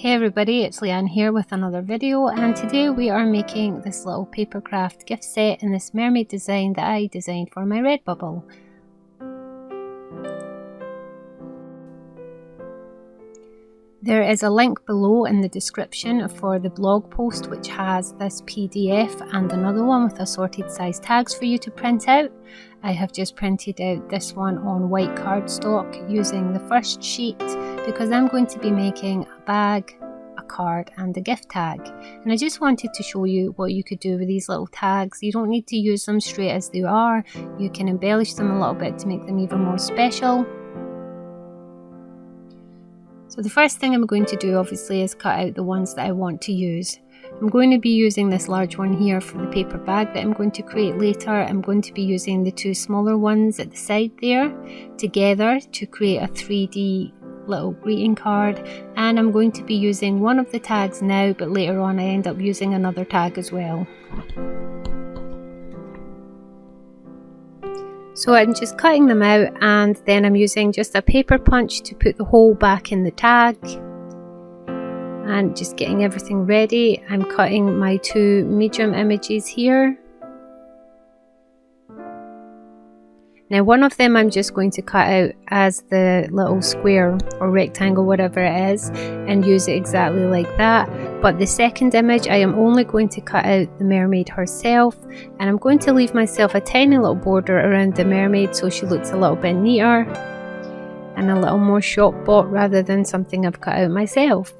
Hey everybody, it's Leanne here with another video, and today we are making this little papercraft gift set in this mermaid design that I designed for my Redbubble. There is a link below in the description for the blog post which has this PDF and another one with assorted size tags for you to print out. I have just printed out this one on white cardstock using the first sheet because I'm going to be making a bag, a card and a gift tag. And I just wanted to show you what you could do with these little tags. You don't need to use them straight as they are. You can embellish them a little bit to make them even more special. So the first thing I'm going to do obviously is cut out the ones that I want to use. I'm going to be using this large one here for the paper bag that I'm going to create later. I'm going to be using the two smaller ones at the side there together to create a 3D little greeting card, and I'm going to be using one of the tags now, but later on I end up using another tag as well. So I'm just cutting them out, and then I'm using just a paper punch to put the hole back in the tag and just getting everything ready. I'm cutting my two medium images here. Now one of them I'm just going to cut out as the little square or rectangle, whatever it is, and use it exactly like that. But the second image I am only going to cut out the mermaid herself, and I'm going to leave myself a tiny little border around the mermaid so she looks a little bit neater and a little more shop bought rather than something I've cut out myself.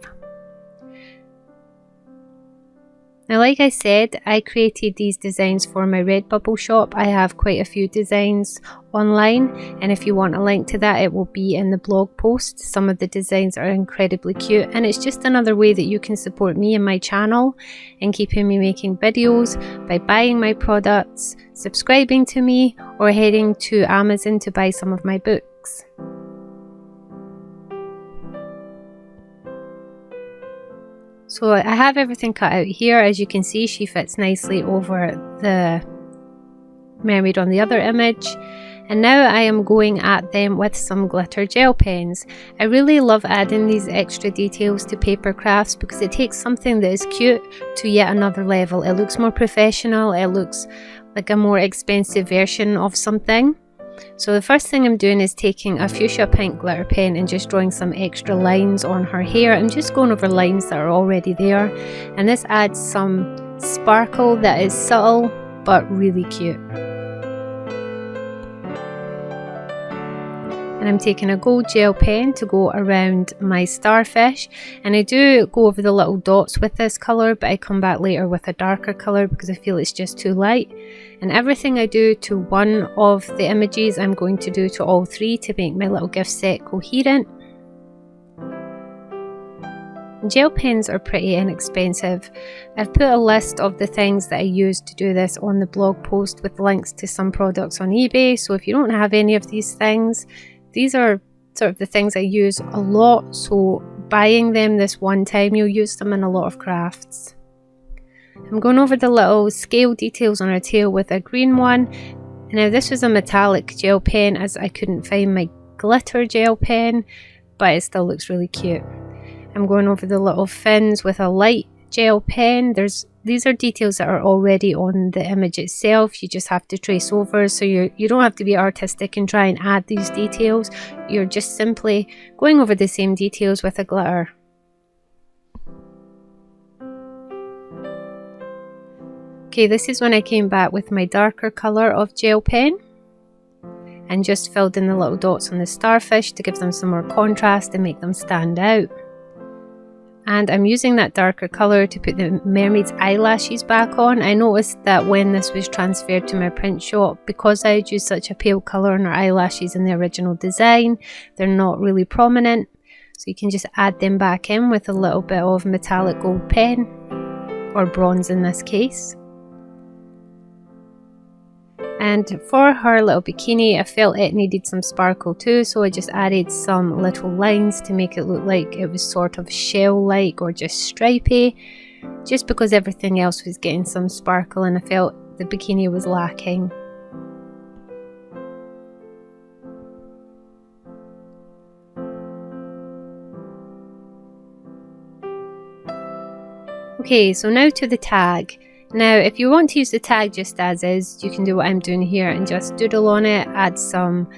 Now, like I said, I created these designs for my Redbubble shop. I have quite a few designs online, and if you want a link to that, it will be in the blog post. Some of the designs are incredibly cute, and it's just another way that you can support me and my channel and keeping me making videos by buying my products, subscribing to me, or heading to Amazon to buy some of my books. So I have everything cut out here. As you can see, she fits nicely over the mermaid on the other image. And now I am going at them with some glitter gel pens. I really love adding these extra details to paper crafts because it takes something that is cute to yet another level. It looks more professional, it looks like a more expensive version of something. So the first thing I'm doing is taking a fuchsia pink glitter pen and just drawing some extra lines on her hair. I'm just going over lines that are already there, and this adds some sparkle that is subtle but really cute. And I'm taking a gold gel pen to go around my starfish, and I do go over the little dots with this colour, but I come back later with a darker colour because I feel it's just too light. And everything I do to one of the images I'm going to do to all three to make my little gift set coherent. Gel pens are pretty inexpensive. I've put a list of the things that I use to do this on the blog post with links to some products on eBay, so if you don't have any of these things, these are sort of the things I use a lot, so buying them this one time, you'll use them in a lot of crafts. I'm going over the little scale details on her tail with a green one. Now this was a metallic gel pen as I couldn't find my glitter gel pen, but it still looks really cute. I'm going over the little fins with a light gel pen. These are details that are already on the image itself. You just have to trace over, so you don't have to be artistic and try and add these details. You're just simply going over the same details with a glitter. Okay, this is when I came back with my darker colour of gel pen and just filled in the little dots on the starfish to give them some more contrast and make them stand out. And I'm using that darker colour to put the mermaid's eyelashes back on. I noticed that when this was transferred to my print shop, because I had used such a pale colour on her eyelashes in the original design, they're not really prominent. So you can just add them back in with a little bit of metallic gold pen, or bronze in this case. And for her little bikini, I felt it needed some sparkle too, so I just added some little lines to make it look like it was sort of shell-like or just stripy, just because everything else was getting some sparkle and I felt the bikini was lacking. Okay, so now to the tag. Now, if you want to use the tag just as is, you can do what I'm doing here and just doodle on it, add some,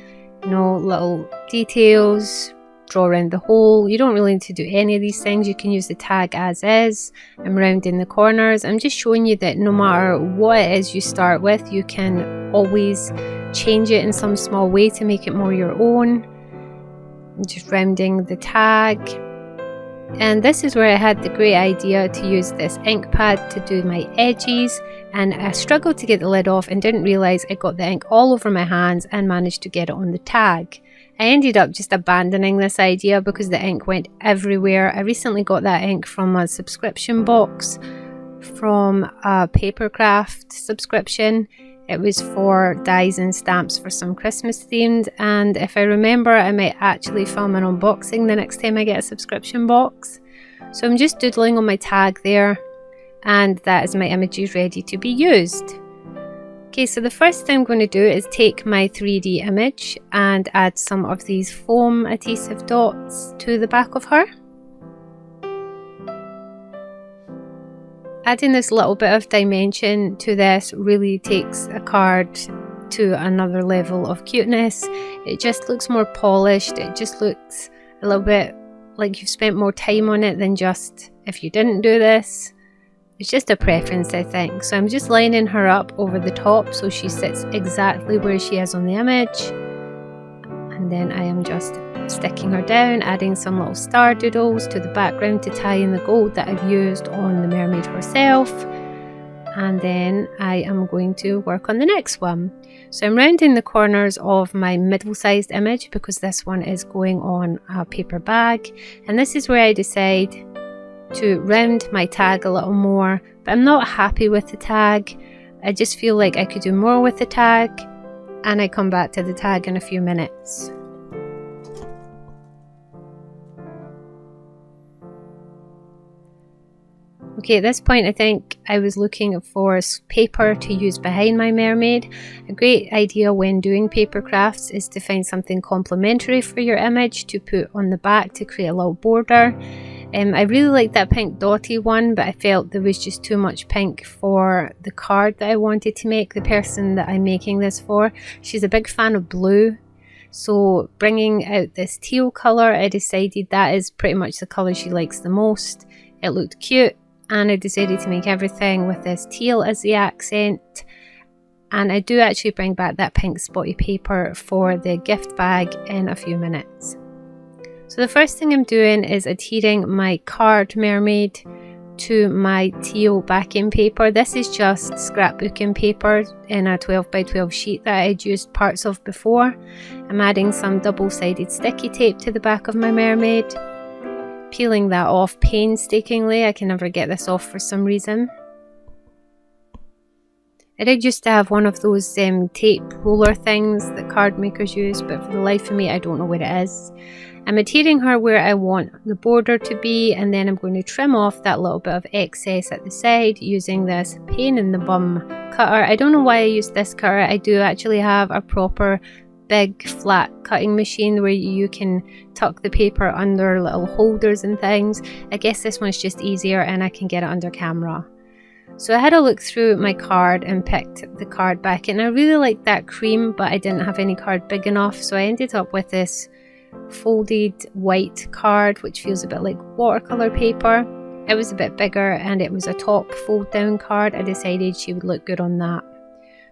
little details, draw around the hole. You don't really need to do any of these things. You can use the tag as is. I'm rounding the corners. I'm just showing you that no matter what it is you start with, you can always change it in some small way to make it more your own. I'm just rounding the tag. And this is where I had the great idea to use this ink pad to do my edges, and I struggled to get the lid off and didn't realise I got the ink all over my hands and managed to get it on the tag. I ended up just abandoning this idea because the ink went everywhere. I recently got that ink from a subscription box from a papercraft subscription. It was for dies and stamps for some Christmas themed, and if I remember, I might actually film an unboxing the next time I get a subscription box. So I'm just doodling on my tag there, and that is my images ready to be used. Okay, so the first thing I'm going to do is take my 3D image and add some of these foam adhesive dots to the back of her. Adding this little bit of dimension to this really takes a card to another level of cuteness. It just looks more polished. It just looks a little bit like you've spent more time on it than just if you didn't do this. It's just a preference, I think. So I'm just lining her up over the top so she sits exactly where she is on the image. And then I am just sticking her down, adding some little star doodles to the background to tie in the gold that I've used on the mermaid herself. And then I am going to work on the next one. So I'm rounding the corners of my middle-sized image because this one is going on a paper bag. And this is where I decide to round my tag a little more, but I'm not happy with the tag. I just feel like I could do more with the tag, and I come back to the tag in a few minutes. Okay, at this point I think I was looking for paper to use behind my mermaid. A great idea when doing paper crafts is to find something complementary for your image to put on the back to create a little border. I really liked that pink dotty one, but I felt there was just too much pink for the card that I wanted to make. The person that I'm making this for, she's a big fan of blue. So bringing out this teal colour, I decided that is pretty much the colour she likes the most. It looked cute, and I decided to make everything with this teal as the accent. And I do actually bring back that pink spotty paper for the gift bag in a few minutes. So the first thing I'm doing is adhering my card mermaid to my teal backing paper. This is just scrapbooking paper in a 12 by 12 sheet that I'd used parts of before. I'm adding some double-sided sticky tape to the back of my mermaid, peeling that off painstakingly. I can never get this off for some reason. I did used to have one of those tape roller things that card makers use, but for the life of me I don't know where it is. I'm adhering her where I want the border to be, and then I'm going to trim off that little bit of excess at the side using this pain in the bum cutter. I don't know why I used this cutter. I do actually have a proper big flat cutting machine where you can tuck the paper under little holders and things. I guess this one's just easier and I can get it under camera. So I had a look through my card and picked the card back, and I really liked that cream, but I didn't have any card big enough, so I ended up with this folded white card which feels a bit like watercolor paper. It was a bit bigger and it was a top fold down card. I decided she would look good on that.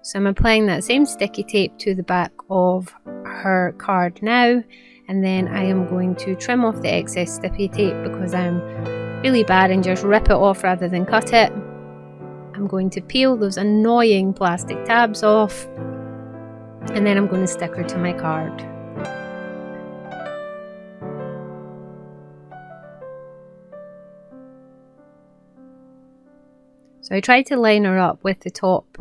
So I'm applying that same sticky tape to the back of her card now, and then I am going to trim off the excess sticky tape because I'm really bad and just rip it off rather than cut it. I'm going to peel those annoying plastic tabs off, and then I'm going to stick her to my card. So I tried to line her up with the top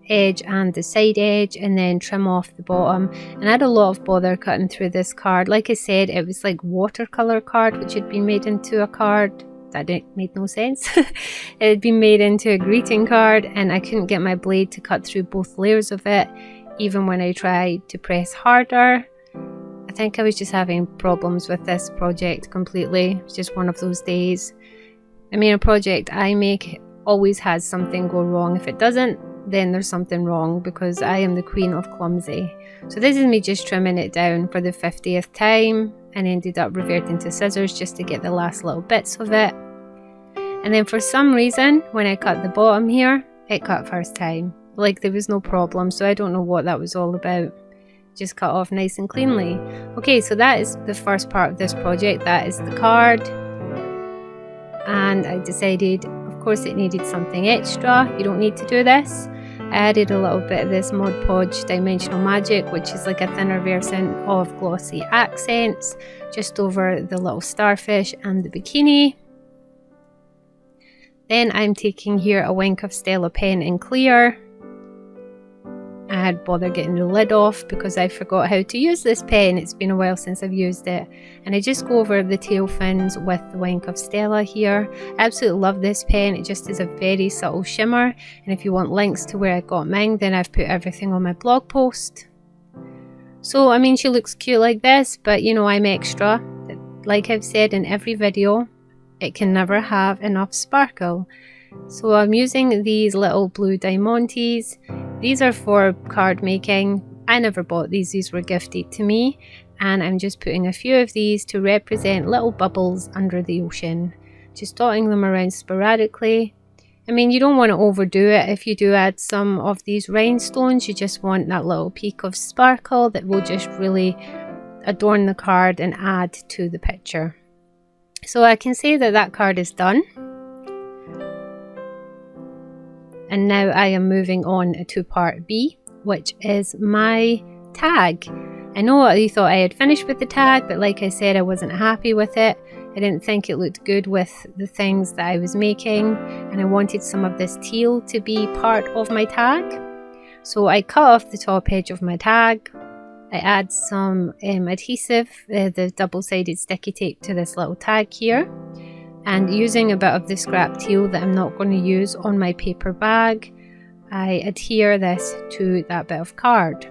edge and the side edge and then trim off the bottom, and I had a lot of bother cutting through this card. Like I said, it was like watercolor card which had been made into a card. That made no sense. It had been made into a greeting card, and I couldn't get my blade to cut through both layers of it even when I tried to press harder. I think I was just having problems with this project completely. It was just one of those days. I mean, a project I make always has something go wrong. If it doesn't, then there's something wrong, because I am the queen of clumsy. So this is me just trimming it down for the 50th time, and ended up reverting to scissors just to get the last little bits of it. And then for some reason, when I cut the bottom here, it cut first time. Like there was no problem, so I don't know what that was all about. Just cut off nice and cleanly. Okay, so that is the first part of this project. That is the card. And I decided, of course, it needed something extra. You don't need to do this. I added a little bit of this Mod Podge Dimensional Magic, which is like a thinner version of glossy accents, just over the little starfish and the bikini. Then I'm taking here a Wink of Stella pen in clear. I had bother getting the lid off because I forgot how to use this pen. It's been a while since I've used it. And I just go over the tail fins with the Wink of Stella here. I absolutely love this pen. It just is a very subtle shimmer. And if you want links to where I got mine, then I've put everything on my blog post. So, I mean, she looks cute like this, but you know, I'm extra. Like I've said in every video, it can never have enough sparkle. So I'm using these little blue diamantes. These are for card making. I never bought these were gifted to me, and I'm just putting a few of these to represent little bubbles under the ocean, just dotting them around sporadically. I mean, you don't want to overdo it. If you do add some of these rhinestones, you just want that little peak of sparkle that will just really adorn the card and add to the picture. So I can say that that card is done. And now I am moving on to part B, which is my tag. I know you thought I had finished with the tag, but like I said, I wasn't happy with it. I didn't think it looked good with the things that I was making, and I wanted some of this teal to be part of my tag. So I cut off the top edge of my tag. I add some adhesive, the double-sided sticky tape, to this little tag here. And using a bit of the scrap teal that I'm not going to use on my paper bag, I adhere this to that bit of card.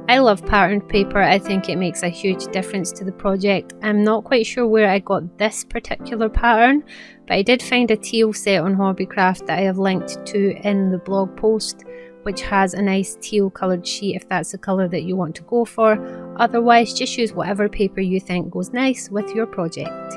I love patterned paper. I think it makes a huge difference to the project. I'm not quite sure where I got this particular pattern, but I did find a teal set on Hobbycraft that I have linked to in the blog post, which has a nice teal coloured sheet if that's the colour that you want to go for. Otherwise, just use whatever paper you think goes nice with your project.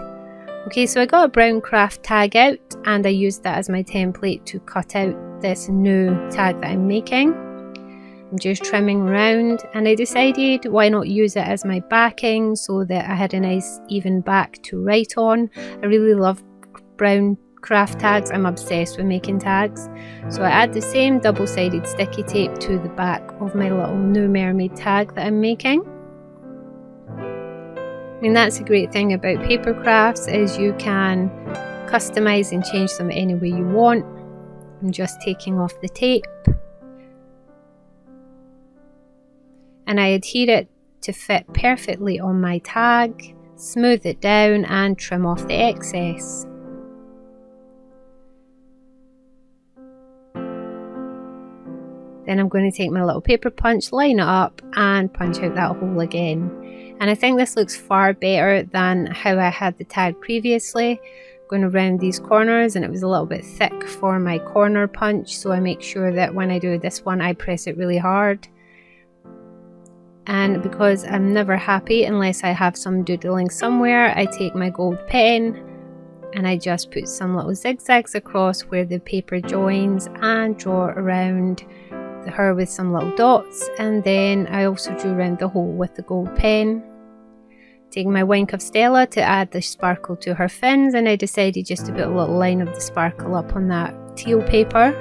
Okay, so I got a brown craft tag out, and I used that as my template to cut out this new tag that I'm making. I'm just trimming around, and I decided why not use it as my backing so that I had a nice even back to write on. I really love brown craft tags. I'm obsessed with making tags. So I add the same double-sided sticky tape to the back of my little new mermaid tag that I'm making. I mean, that's a great thing about paper crafts, is you can customize and change them any way you want. I'm just taking off the tape, and I adhere it to fit perfectly on my tag, smooth it down and trim off the excess. Then I'm going to take my little paper punch, line it up and punch out that hole again. And I think this looks far better than how I had the tag previously. I'm going to round these corners, and it was a little bit thick for my corner punch, so I make sure that when I do this one I press it really hard. And because I'm never happy unless I have some doodling somewhere, I take my gold pen and I just put some little zigzags across where the paper joins and draw around her with some little dots, and then I also drew around the hole with the gold pen. Taking my Wink of Stella to add the sparkle to her fins, and I decided just to put a little line of the sparkle up on that teal paper.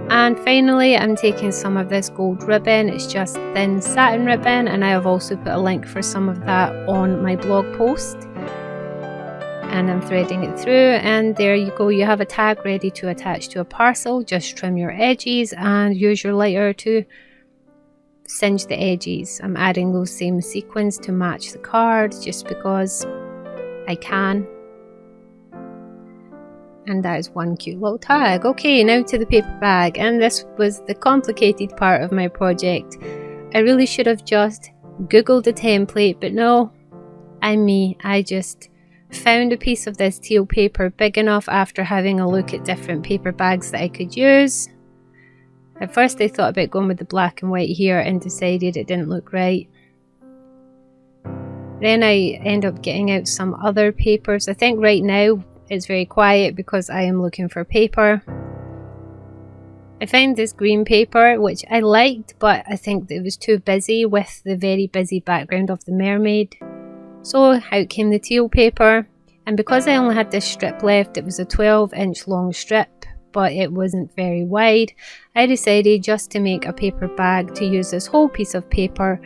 And finally, I'm taking some of this gold ribbon. It's just thin satin ribbon, and I have also put a link for some of that on my blog post. And I'm threading it through, and there you go, you have a tag ready to attach to a parcel. Just trim your edges and use your lighter to singe the edges. I'm adding those same sequins to match the card just because I can. And that is one cute little tag. Okay, now to the paper bag, and this was the complicated part of my project. I really should have just googled a template, but no, I'm me. I just Found a piece of this teal paper big enough after having a look at different paper bags that I could use. At first I thought about going with the black and white here and decided it didn't look right. Then I end up getting out some other papers. I think right now it's very quiet because I am looking for paper. I found this green paper which I liked, but I think that it was too busy with the very busy background of the mermaid. So out came the teal paper, and because I only had this strip left, it was a 12-inch long strip, but it wasn't very wide. I decided just to make a paper bag to use this whole piece of paper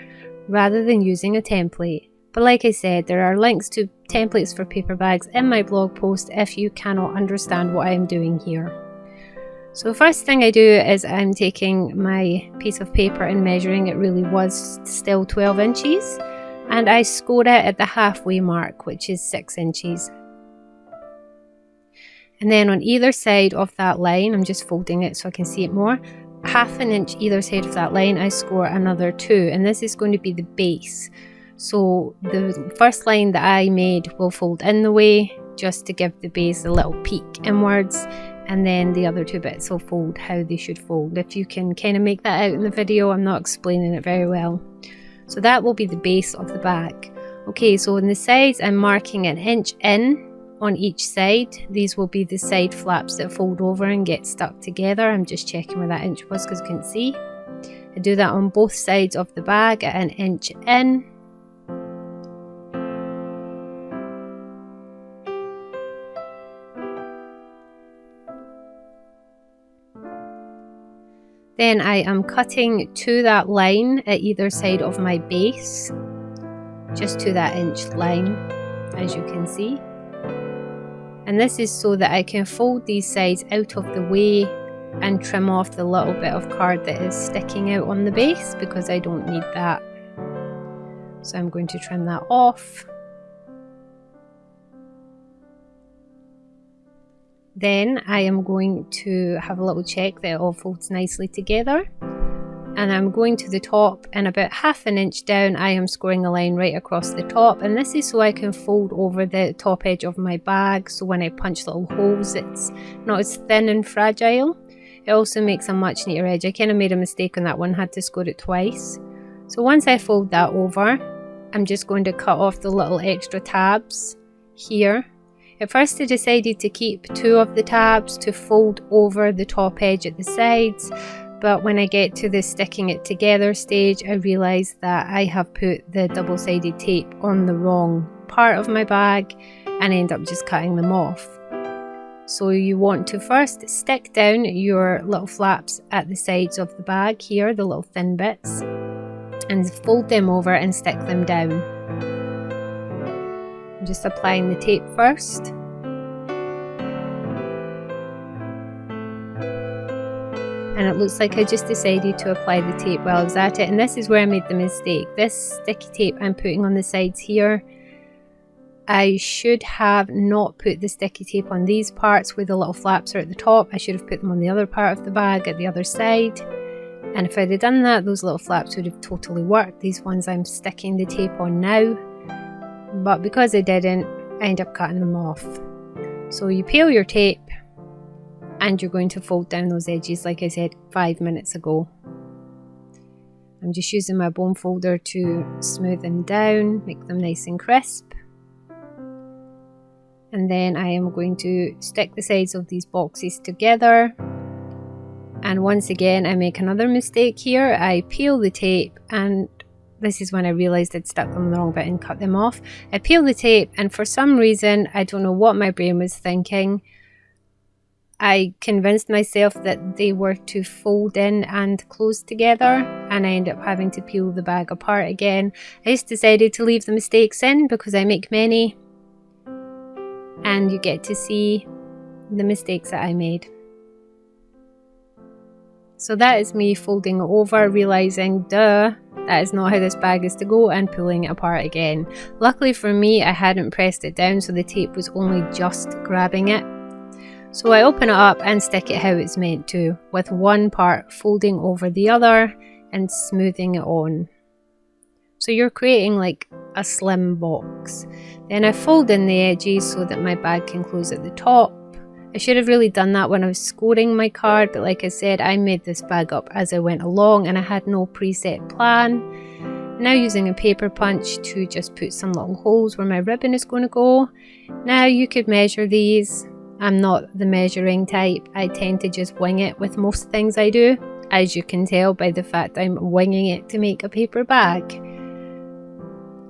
rather than using a template. But like I said, there are links to templates for paper bags in my blog post if you cannot understand what I'm doing here. So the first thing I do is I'm taking my piece of paper and measuring. It really was still 12 inches. And I score it at the halfway mark, which is 6 inches. And then on either side of that line, I'm just folding it so I can see it more, 1/2 inch either side of that line, I score another 2, and this is going to be the base. So the first line that I made will fold in the way just to give the base a little peek inwards, and then the other 2 bits will fold how they should fold. If you can kind of make that out in the video, I'm not explaining it very well. So that will be the base of the bag. Okay, so on the sides I'm marking 1 inch in on each side. These will be the side flaps that fold over and get stuck together. I'm just checking where that inch was because I couldn't see. I do that on both sides of the bag at 1 inch in. Then I am cutting to that line at either side of my base, just to that inch line, as you can see. And this is so that I can fold these sides out of the way and trim off the little bit of card that is sticking out on the base, because I don't need that. So I'm going to trim that off. Then I am going to have a little check that it all folds nicely together, and I'm going to the top, and about 1/2 inch down I am scoring a line right across the top, and this is so I can fold over the top edge of my bag, so when I punch little holes it's not as thin and fragile. It also makes a much neater edge. I kind of made a mistake on that one, had to score it twice. So once I fold that over, I'm just going to cut off the little extra tabs here. At first I decided to keep 2 of the tabs to fold over the top edge at the sides, but when I get to the sticking it together stage, I realised that I have put the double-sided tape on the wrong part of my bag and end up just cutting them off. So you want to first stick down your little flaps at the sides of the bag here, the little thin bits, and fold them over and stick them down. I'm just applying the tape first. And it looks like I just decided to apply the tape while I was at it, and this is where I made the mistake. This sticky tape I'm putting on the sides here, I should have not put the sticky tape on these parts where the little flaps are at the top. I should have put them on the other part of the bag at the other side. And if I'd have done that, those little flaps would have totally worked. These ones I'm sticking the tape on now. But because I didn't, I end up cutting them off. So you peel your tape and you're going to fold down those edges like I said 5 minutes ago. I'm just using my bone folder to smooth them down, make them nice and crisp. And then I am going to stick the sides of these boxes together. And once again I make another mistake here. I peel the tape, and this is when I realised I'd stuck them on the wrong bit and cut them off. I peel the tape, and for some reason, I don't know what my brain was thinking, I convinced myself that they were to fold in and close together, and I ended up having to peel the bag apart again. I just decided to leave the mistakes in because I make many, and you get to see the mistakes that I made. So that is me folding it over, realising, duh, that is not how this bag is to go, and pulling it apart again. Luckily for me, I hadn't pressed it down, so the tape was only just grabbing it. So I open it up and stick it how it's meant to, with one part folding over the other and smoothing it on. So you're creating like a slim box. Then I fold in the edges so that my bag can close at the top. I should have really done that when I was scoring my card, but like I said, I made this bag up as I went along and I had no preset plan. Now using a paper punch to just put some little holes where my ribbon is going to go. Now you could measure these. I'm not the measuring type. I tend to just wing it with most things I do, as you can tell by the fact I'm winging it to make a paper bag.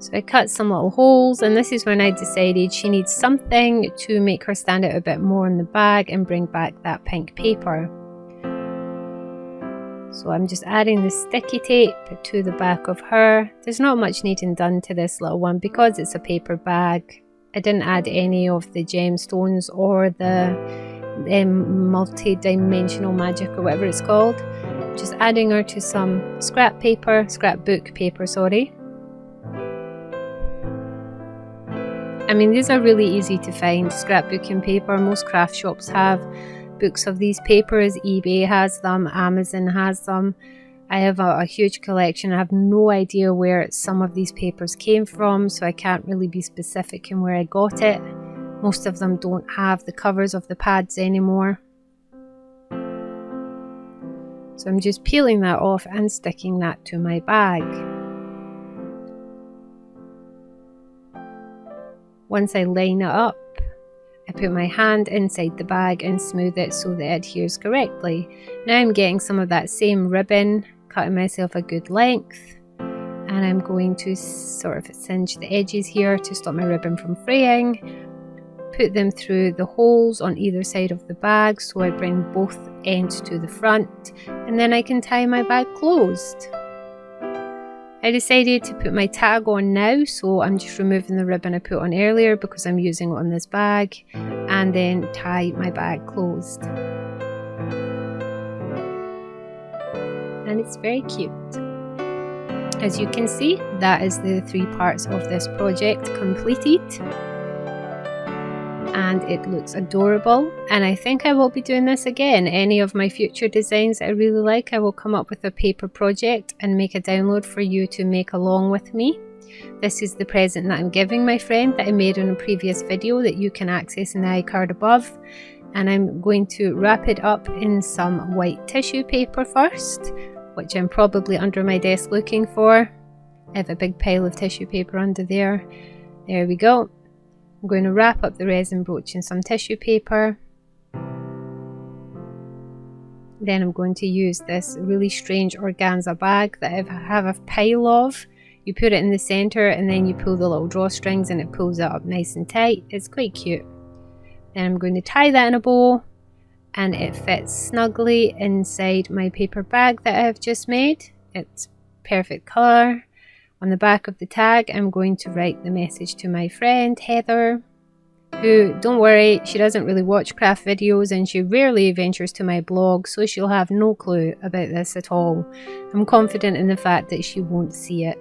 So I cut some little holes, and this is when I decided she needs something to make her stand out a bit more in the bag and bring back that pink paper. So I'm just adding the sticky tape to the back of her. There's not much needing done to this little one because it's a paper bag. I didn't add any of the gemstones or the multi-dimensional magic or whatever it's called. Just adding her to some scrapbook paper, sorry. I mean, these are really easy to find, scrapbooking paper. Most craft shops have books of these papers. eBay has them, Amazon has them. I have a huge collection. I have no idea where some of these papers came from, so I can't really be specific in where I got it. Most of them don't have the covers of the pads anymore. So I'm just peeling that off and sticking that to my bag. Once I line it up, I put my hand inside the bag and smooth it so that it adheres correctly. Now I'm getting some of that same ribbon, cutting myself a good length, and I'm going to sort of singe the edges here to stop my ribbon from fraying. Put them through the holes on either side of the bag so I bring both ends to the front, and then I can tie my bag closed. I decided to put my tag on now, so I'm just removing the ribbon I put on earlier because I'm using it on this bag, and then tie my bag closed. And it's very cute. As you can see, that is the 3 parts of this project completed. And it looks adorable, and I think I will be doing this again. Any of my future designs that I really like, I will come up with a paper project and make a download for you to make along with me. This is the present that I'm giving my friend that I made in a previous video that you can access in the iCard above, and I'm going to wrap it up in some white tissue paper first, which I'm probably under my desk looking for. I have a big pile of tissue paper under there. There we go. I'm going to wrap up the resin brooch in some tissue paper. Then I'm going to use this really strange organza bag that I have a pile of. You put it in the center and then you pull the little drawstrings and it pulls it up nice and tight. It's quite cute. Then I'm going to tie that in a bow, and it fits snugly inside my paper bag that I have just made. It's perfect colour. On the back of the tag, I'm going to write the message to my friend Heather, who, don't worry, she doesn't really watch craft videos and she rarely ventures to my blog, so she'll have no clue about this at all. I'm confident in the fact that she won't see it.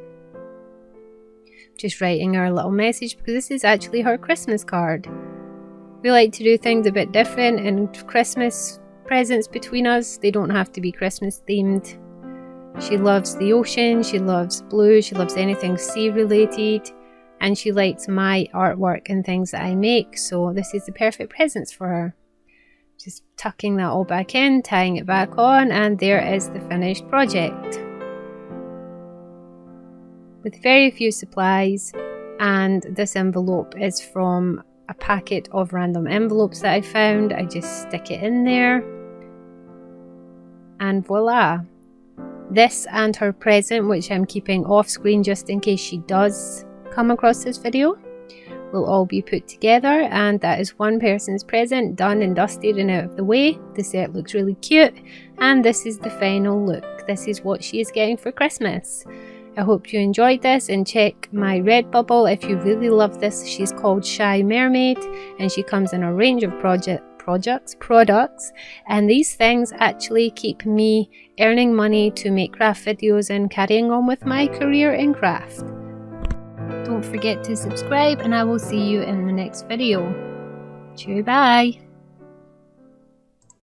Just writing her a little message because this is actually her Christmas card. We like to do things a bit different, and Christmas presents between us, they don't have to be Christmas themed. She loves the ocean, she loves blue, she loves anything sea related, and she likes my artwork and things that I make, so this is the perfect presents for her. Just tucking that all back in, tying it back on, and there is the finished project. With very few supplies, and this envelope is from a packet of random envelopes that I found. I just stick it in there, and voila! This and her present, which I'm keeping off screen just in case she does come across this video, will all be put together, and that is one person's present done and dusted and out of the way. The set looks really cute, and this is the final look. This is what she is getting for Christmas. I hope you enjoyed this, and check my Redbubble if you really love this. She's called Shy Mermaid, and she comes in a range of products, and these things actually keep me earning money to make craft videos and carrying on with my career in craft. Don't forget to subscribe, and I will see you in the next video. Cheerio, bye!